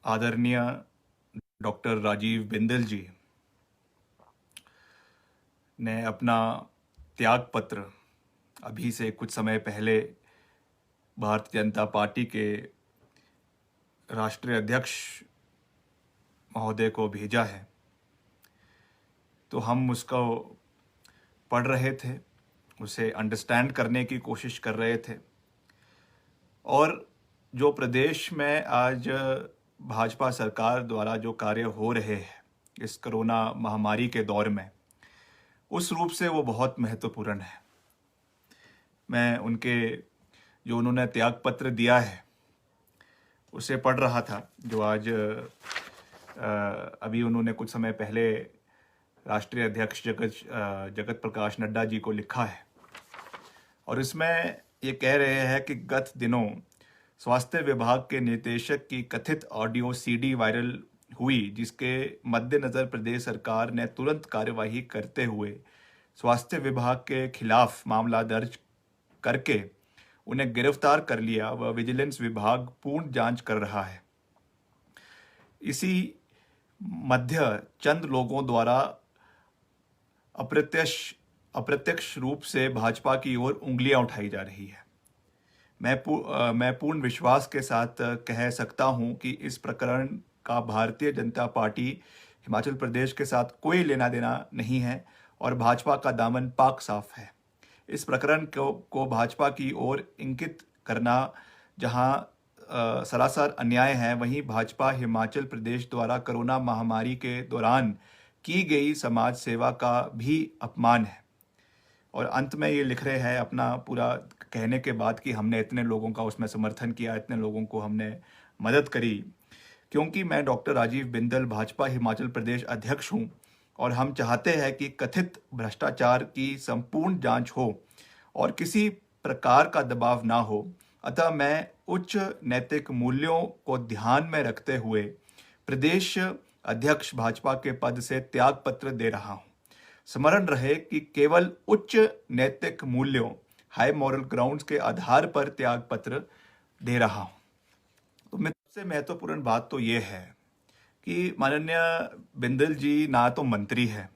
आदरणीय डॉक्टर राजीव बिंदल जी ने अपना त्याग पत्र अभी से कुछ समय पहले भारतीय जनता पार्टी के राष्ट्रीय अध्यक्ष महोदय को भेजा है। तो हम उसको पढ़ रहे थे, उसे अंडरस्टैंड करने की कोशिश कर रहे थे। और जो प्रदेश में आज भाजपा सरकार द्वारा जो कार्य हो रहे हैं इस कोरोना महामारी के दौर में, उस रूप से वो बहुत महत्वपूर्ण है। मैं उन्होंने त्याग पत्र दिया है उसे पढ़ रहा था, जो आज अभी उन्होंने कुछ समय पहले राष्ट्रीय अध्यक्ष जगत प्रकाश नड्डा जी को लिखा है। और इसमें ये कह रहे हैं कि गत दिनों स्वास्थ्य विभाग के निदेशक की कथित ऑडियो सीडी वायरल हुई, जिसके मद्देनज़र प्रदेश सरकार ने तुरंत कार्यवाही करते हुए स्वास्थ्य विभाग के खिलाफ मामला दर्ज करके उन्हें गिरफ्तार कर लिया व विजिलेंस विभाग पूर्ण जांच कर रहा है। इसी मध्य चंद लोगों द्वारा अप्रत्यक्ष रूप से भाजपा की ओर उंगलियां उठाई जा रही है। मैं पूर्ण विश्वास के साथ कह सकता हूं कि इस प्रकरण का भारतीय जनता पार्टी हिमाचल प्रदेश के साथ कोई लेना देना नहीं है और भाजपा का दामन पाक साफ है। इस प्रकरण को भाजपा की ओर इंगित करना जहां सरासर अन्याय है, वहीं भाजपा हिमाचल प्रदेश द्वारा कोरोना महामारी के दौरान की गई समाज सेवा का भी अपमान है। और अंत में ये लिख रहे हैं अपना पूरा कहने के बाद कि हमने इतने लोगों का उसमें समर्थन किया, इतने लोगों को हमने मदद करी, क्योंकि मैं डॉक्टर राजीव बिंदल भाजपा हिमाचल प्रदेश अध्यक्ष हूं और हम चाहते हैं कि कथित भ्रष्टाचार की संपूर्ण जांच हो और किसी प्रकार का दबाव ना हो। अतः मैं उच्च नैतिक मूल्यों को ध्यान में रखते हुए प्रदेश अध्यक्ष भाजपा के पद से त्याग पत्र दे रहा हूं। स्मरण रहे कि केवल उच्च नैतिक मूल्यों, हाई मॉरल ग्राउंड्स के आधार पर त्याग पत्र दे रहा हूं। तो सबसे महत्वपूर्ण बात तो ये है कि माननीय बिंदल जी ना तो मंत्री है,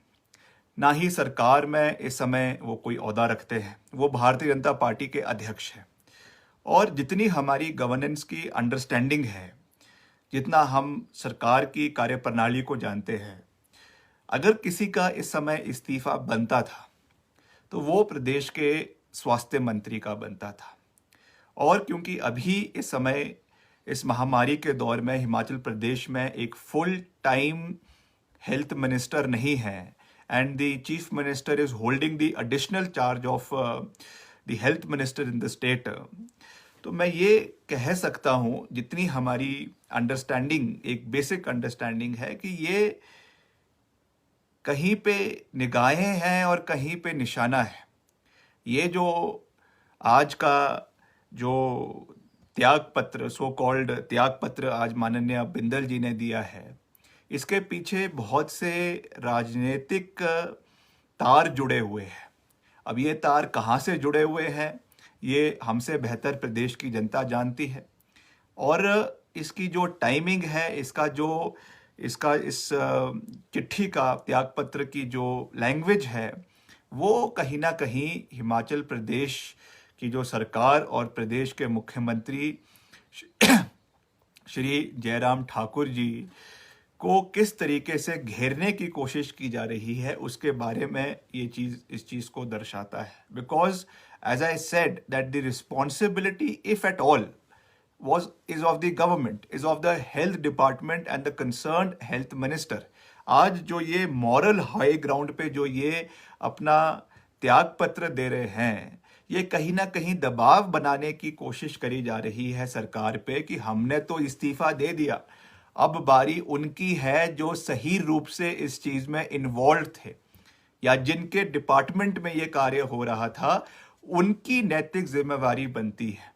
ना ही सरकार में इस समय वो कोई ओहदा रखते हैं। वो भारतीय जनता पार्टी के अध्यक्ष हैं। और जितनी हमारी गवर्नेंस की अंडरस्टैंडिंग है, जितना हम सरकार की कार्यप्रणाली को जानते हैं, अगर किसी का इस समय इस्तीफा बनता था तो वो प्रदेश के स्वास्थ्य मंत्री का बनता था। और क्योंकि अभी इस समय इस महामारी के दौर में हिमाचल प्रदेश में एक फुल टाइम हेल्थ मिनिस्टर नहीं है and the chief minister is holding the additional charge of the health minister in the state, तो मैं ये कह सकता हूँ, जितनी हमारी अंडरस्टैंडिंग, एक बेसिक अंडरस्टैंडिंग है, कि ये कहीं पे निगाहें हैं और कहीं पे निशाना है। ये जो आज का जो त्याग पत्र, सो कॉल्ड त्याग पत्र आज माननीय बिंदल जी ने दिया है, इसके पीछे बहुत से राजनीतिक तार जुड़े हुए हैं। अब ये तार कहाँ से जुड़े हुए हैं ये हमसे बेहतर प्रदेश की जनता जानती है। और इसकी जो टाइमिंग है, इस चिट्ठी का, त्याग पत्र की जो लैंग्वेज है, वो कहीं ना कहीं हिमाचल प्रदेश की जो सरकार और प्रदेश के मुख्यमंत्री श्री जयराम ठाकुर जी को किस तरीके से घेरने की कोशिश की जा रही है, उसके बारे में इस चीज को दर्शाता है। Because as I said that the responsibility, if at all, is of the government, is of the health department and the concerned health minister। आज जो ये मॉरल हाई ग्राउंड पे जो ये अपना त्याग पत्र दे रहे हैं, ये कहीं ना कहीं दबाव बनाने की कोशिश करी जा रही है सरकार पे कि हमने तो इस्तीफा दे दिया, अब बारी उनकी है जो सही रूप से इस चीज में इन्वॉल्व थे या जिनके डिपार्टमेंट में ये कार्य हो रहा था, उनकी नैतिक जिम्मेवारी बनती है।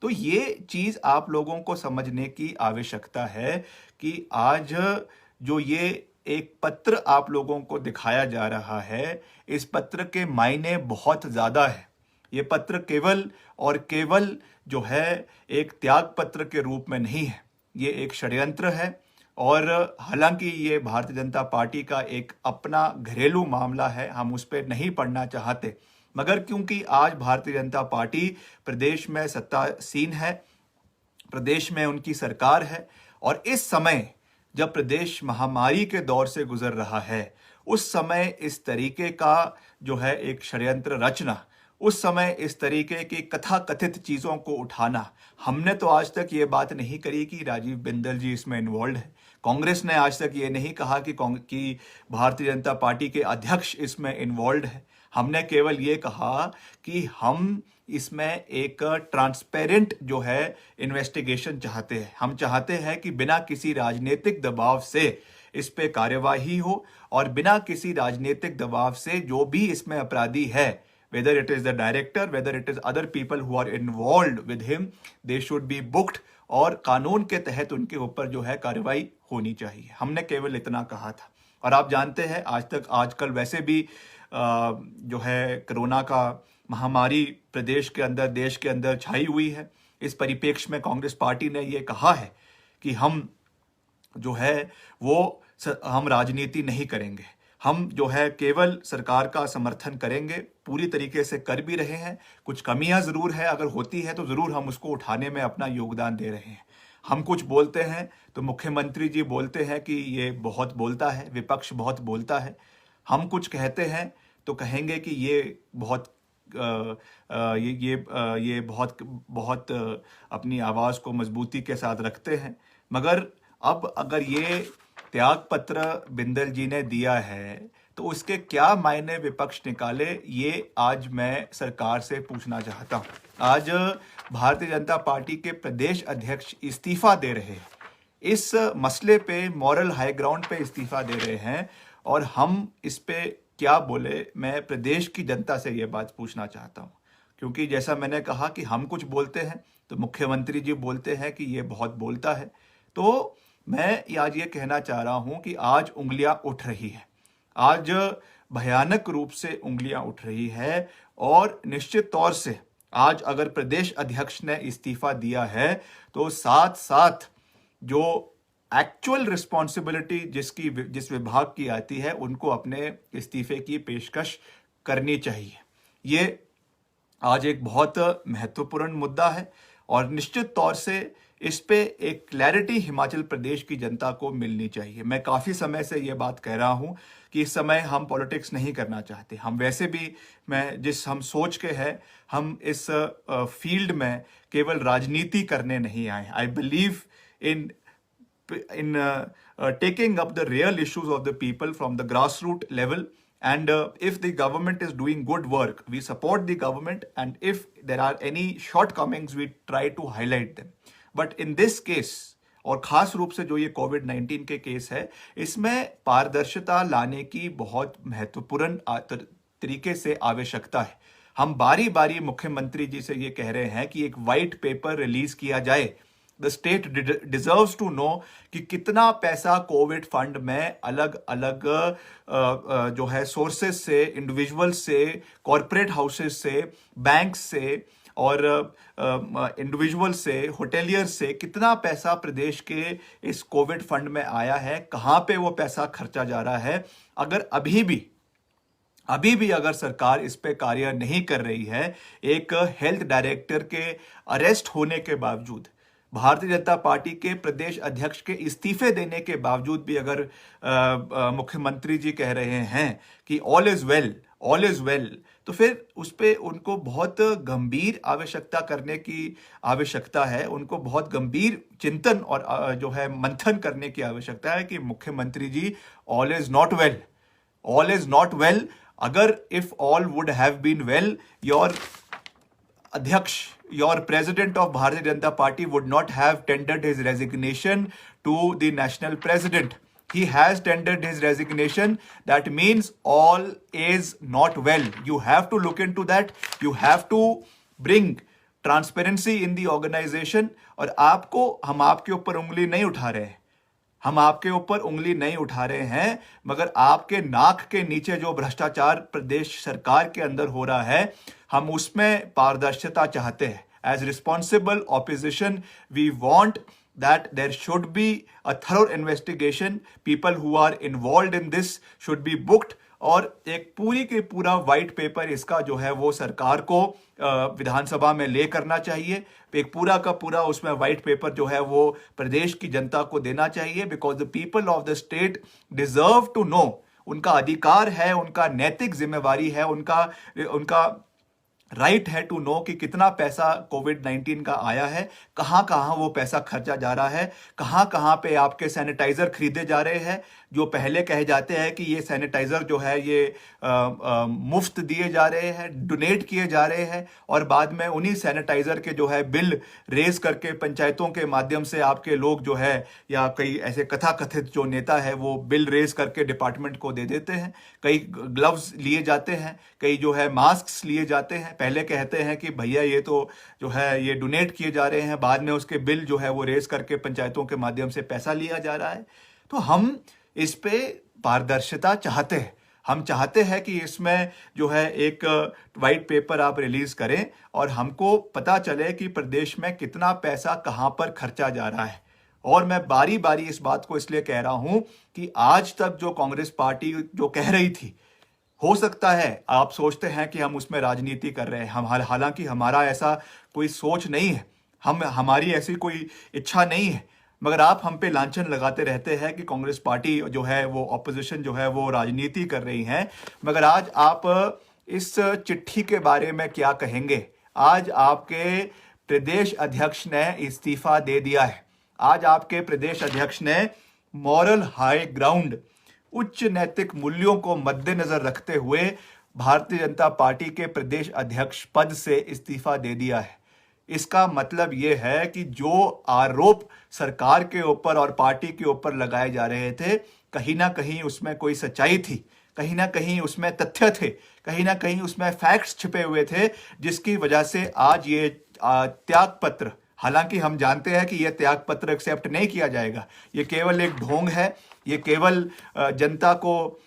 तो ये चीज आप लोगों को समझने की आवश्यकता है कि आज जो ये एक पत्र आप लोगों को दिखाया जा रहा है, इस पत्र के मायने बहुत ज्यादा है। ये पत्र केवल और केवल जो है एक त्याग पत्र के रूप में नहीं है, ये एक षड्यंत्र है और हालांकि ये भारतीय जनता पार्टी का एक अपना घरेलू मामला है, हम उस पर नहीं पड़ना चाहते, मगर क्योंकि आज भारतीय जनता पार्टी प्रदेश में सत्तासीन है, प्रदेश में उनकी सरकार है और इस समय जब प्रदेश महामारी के दौर से गुजर रहा है, उस समय इस तरीके का जो है एक षड्यंत्र रचना, उस समय इस तरीके की कथाकथित चीज़ों को उठाना, हमने तो आज तक ये बात नहीं करी कि राजीव बिंदल जी इसमें इन्वॉल्व है। कांग्रेस ने आज तक ये नहीं कहा कि भारतीय जनता पार्टी के अध्यक्ष इसमें इन्वॉल्व है। हमने केवल ये कहा कि हम इसमें एक ट्रांसपेरेंट जो है इन्वेस्टिगेशन चाहते हैं। हम चाहते हैं कि बिना किसी राजनीतिक दबाव से इस पे कार्यवाही हो और बिना किसी राजनीतिक दबाव से जो भी इसमें अपराधी है, whether it is the director, whether it is other people who are involved with him, they should be booked और कानून के तहत उनके ऊपर जो है कार्रवाई होनी चाहिए। हमने केवल इतना कहा था। और आप जानते हैं आजकल वैसे भी जो है कोरोना का महामारी प्रदेश के अंदर, देश के अंदर छाई हुई है। इस परिप्रेक्ष्य में कांग्रेस पार्टी ने ये कहा है कि हम जो है वो हम राजनीति नहीं करेंगे, हम जो है केवल सरकार का समर्थन करेंगे, पूरी तरीके से कर भी रहे हैं। कुछ कमियां जरूर है, अगर होती है तो जरूर हम उसको उठाने में अपना योगदान दे रहे हैं। हम कुछ बोलते हैं तो मुख्यमंत्री जी बोलते हैं कि ये बहुत बोलता है, विपक्ष बहुत बोलता है। हम कुछ कहते हैं तो कहेंगे कि ये बहुत ये बहुत अपनी आवाज़ को मजबूती के साथ रखते हैं। मगर अब अगर ये त्याग पत्र बिंदल जी ने दिया है तो उसके क्या मायने विपक्ष निकाले, ये आज मैं सरकार से पूछना चाहता हूँ। आज भारतीय जनता पार्टी के प्रदेश अध्यक्ष इस्तीफा दे रहे हैं, इस मसले पे मॉरल हाई ग्राउंड पे इस्तीफा दे रहे हैं और हम इस पे क्या बोले, मैं प्रदेश की जनता से ये बात पूछना चाहता हूँ। क्योंकि जैसा मैंने कहा कि हम कुछ बोलते हैं तो मुख्यमंत्री जी बोलते हैं कि ये बहुत बोलता है। तो मैं आज ये कहना चाह रहा हूँ कि आज उंगलियां उठ रही है, आज भयानक रूप से उंगलियां उठ रही है और निश्चित तौर से आज अगर प्रदेश अध्यक्ष ने इस्तीफा दिया है तो साथ साथ जो एक्चुअल रिस्पॉन्सिबिलिटी जिस विभाग की आती है उनको अपने इस्तीफे की पेशकश करनी चाहिए। ये आज एक बहुत महत्वपूर्ण मुद्दा है और निश्चित तौर से इस पे एक क्लैरिटी हिमाचल प्रदेश की जनता को मिलनी चाहिए। मैं काफ़ी समय से ये बात कह रहा हूँ कि इस समय हम पॉलिटिक्स नहीं करना चाहते। हम वैसे भी हम सोच के हैं, हम इस फील्ड में केवल राजनीति करने नहीं आए। I believe in taking up the real issues of the people from the grassroots level, and if the government is doing good work, we support the government, and if there are any shortcomings we try to highlight them. But in this case, और खास रूप से जो ये कोविड-19 के case है, इसमें पारदर्शिता लाने की बहुत महत्वपूर्ण तरीके से आवश्यकता है। हम बारी बारी मुख्यमंत्री जी से ये कह रहे हैं कि एक वाइट पेपर रिलीज किया जाए। The state deserves to know कि कितना पैसा कोविड फंड में अलग अलग जो है सोर्सेज से, इंडिविजुअल से, कॉरपोरेट हाउसेज से, बैंक से और इंडिविजुअल से, होटेलियर से कितना पैसा प्रदेश के इस कोविड फंड में आया है, कहाँ पे वो पैसा खर्चा जा रहा है। अगर अभी भी अगर सरकार इस पे कार्य नहीं कर रही है, एक हेल्थ डायरेक्टर के अरेस्ट होने के बावजूद, भारतीय जनता पार्टी के प्रदेश अध्यक्ष के इस्तीफे देने के बावजूद भी अगर मुख्यमंत्री जी कह रहे हैं कि ऑल इज वेल, तो फिर उस पे उनको बहुत गंभीर आवश्यकता करने की आवश्यकता है। उनको बहुत गंभीर चिंतन और जो है मंथन करने की आवश्यकता है कि मुख्यमंत्री जी, ऑल इज नॉट वेल। अगर if all would have been well, your president of Bharatiya Janata Party would not have tendered his resignation to the national president. He has tendered his resignation. That means all is not well. You have to look into that. You have to bring transparency in the organization. और हम आपके ऊपर उंगली नहीं उठा रहे हैं, मगर आपके नाक के नीचे जो भ्रष्टाचार प्रदेश सरकार के अंदर हो रहा है, हम उसमें पारदर्शिता चाहते हैं। As responsible opposition, we want that there should be a thorough investigation. People who are involved in this should be booked. और एक पूरी के पूरा वाइट पेपर इसका जो है वो सरकार को विधानसभा में ले करना चाहिए। एक पूरा का पूरा उसमें वाइट पेपर जो है वो प्रदेश की जनता को देना चाहिए, because the people of the state deserve to know. उनका अधिकार है, उनका नैतिक जिम्मेवारी है, उनका राइट है टू नो कि कितना पैसा कोविड-19 का आया है, कहाँ कहाँ वो पैसा खर्चा जा रहा है, कहाँ कहाँ पे आपके सैनिटाइजर खरीदे जा रहे हैं। जो पहले कहे जाते हैं कि ये सैनिटाइजर जो है ये मुफ्त दिए जा रहे हैं, डोनेट किए जा रहे हैं, और बाद में उन्हीं सैनिटाइजर के जो है बिल रेज करके पंचायतों के माध्यम से आपके लोग जो है या कई ऐसे कथाकथित जो नेता है वो बिल रेज करके डिपार्टमेंट को दे देते हैं। कई ग्लव्स लिए जाते हैं, कई जो है मास्क लिए जाते हैं। पहले कहते हैं कि भैया ये तो जो है ये डोनेट किए जा रहे हैं, बाद में उसके बिल जो है वो रेज करके पंचायतों के माध्यम से पैसा लिया जा रहा है। तो हम इस पे पारदर्शिता चाहते हैं। हम चाहते हैं कि इसमें जो है एक वाइट पेपर आप रिलीज करें और हमको पता चले कि प्रदेश में कितना पैसा कहां पर खर्चा जा रहा है। और मैं बारी बारी इस बात को इसलिए कह रहा हूं कि आज तक जो कांग्रेस पार्टी जो कह रही थी, हो सकता है आप सोचते हैं कि हम उसमें राजनीति कर रहे हैं, हम हालांकि हमारा ऐसा कोई सोच नहीं है, हमारी ऐसी कोई इच्छा नहीं है, मगर आप हम पे लांछन लगाते रहते हैं कि कांग्रेस पार्टी जो है वो ऑपोजिशन जो है वो राजनीति कर रही है। मगर आज आप इस चिट्ठी के बारे में क्या कहेंगे? आज आपके प्रदेश अध्यक्ष ने इस्तीफा दे दिया है। आज आपके प्रदेश अध्यक्ष ने मॉरल हाई ग्राउंड, उच्च नैतिक मूल्यों को मद्देनजर रखते हुए भारतीय जनता पार्टी के प्रदेश अध्यक्ष पद से इस्तीफा दे दिया है। इसका मतलब यह है कि जो आरोप सरकार के ऊपर और पार्टी के ऊपर लगाए जा रहे थे, कहीं ना कहीं उसमें कोई सच्चाई थी, कहीं ना कहीं उसमें तथ्य थे, कहीं ना कहीं उसमें फैक्ट्स छिपे हुए थे, जिसकी वजह से आज ये त्याग पत्र, हालांकि हम जानते हैं कि यह त्याग पत्र एक्सेप्ट नहीं किया जाएगा, ये केवल एक ढोंग है, ये केवल जनता को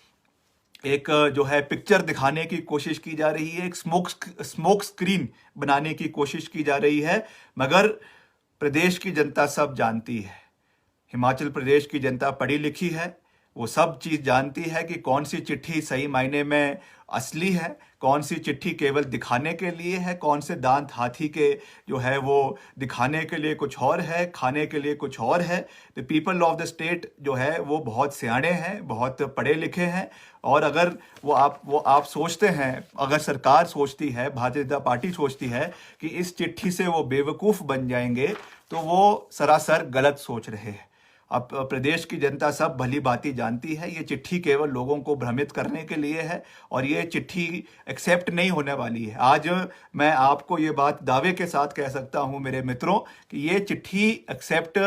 एक जो है पिक्चर दिखाने की कोशिश की जा रही है, एक स्मोक स्क्रीन बनाने की कोशिश की जा रही है। मगर प्रदेश की जनता सब जानती है, हिमाचल प्रदेश की जनता पढ़ी लिखी है, वो सब चीज़ जानती है कि कौन सी चिट्ठी सही मायने में असली है, कौन सी चिट्ठी केवल दिखाने के लिए है, कौन से दांत हाथी के जो है वो दिखाने के लिए कुछ और है, खाने के लिए कुछ और है। The people of the state जो है वो बहुत सियाणे हैं, बहुत पढ़े लिखे हैं, और अगर वो आप सोचते हैं, अगर सरकार सोचती है, भारतीय जनता पार्टी सोचती है कि इस चिट्ठी से वो बेवकूफ़ बन जाएंगे, तो वो सरासर गलत सोच रहे हैं। अब प्रदेश की जनता सब भली भांति जानती है, ये चिट्ठी केवल लोगों को भ्रमित करने के लिए है और ये चिट्ठी एक्सेप्ट नहीं होने वाली है। आज मैं आपको ये बात दावे के साथ कह सकता हूं मेरे मित्रों कि ये चिट्ठी एक्सेप्ट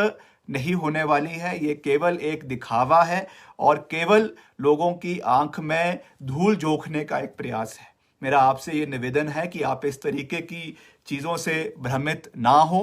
नहीं होने वाली है। ये केवल एक दिखावा है और केवल लोगों की आंख में धूल झोंकने का एक प्रयास है। मेरा आपसे ये निवेदन है कि आप इस तरीके की चीज़ों से भ्रमित ना हो।